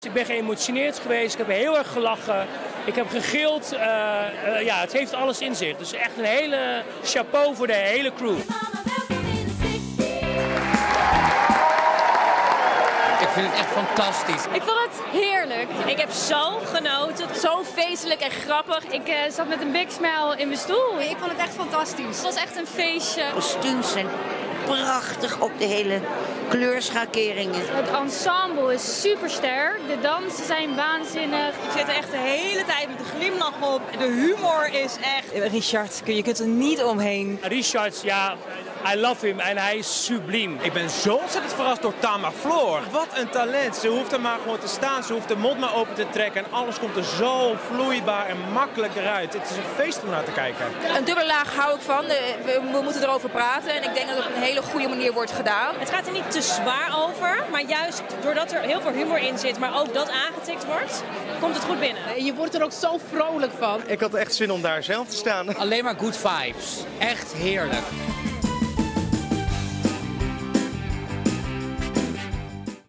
Ik ben geëmotioneerd geweest, ik heb heel erg gelachen, ik heb gegild. Ja, het heeft alles in zich. Dus echt een hele chapeau voor de hele crew. Ik vind het echt fantastisch. Ik vond het heerlijk. Ik heb zo genoten. Zo feestelijk en grappig. Ik zat met een big smile in mijn stoel. Ik vond het echt fantastisch. Het was echt een feestje. De kostuums zijn prachtig, ook de hele kleurschakeringen. Het ensemble is supersterk. De dansen zijn waanzinnig. Ik zit er echt de hele tijd met een glimlach op. De humor is echt... Richard, je kunt er niet omheen. Richard, ja, I love him en hij is subliem. Ik ben zo ontzettend verrast door Tamar Floor. Wat een talent. Ze hoeft er maar gewoon te staan. Ze hoeft de mond maar open te trekken. En alles komt er zo vloeibaar en makkelijk eruit. Het is een feest om naar te kijken. Een dubbele laag hou ik van. We moeten erover praten. En ik denk dat het op een hele goede manier wordt gedaan. Het gaat er niet te zwaar over. Maar juist doordat er heel veel humor in zit, maar ook dat aangetikt wordt, komt het goed binnen. Je wordt er ook zo vrolijk van. Ik had echt zin om daar zelf te staan. Alleen maar good vibes. Echt heerlijk.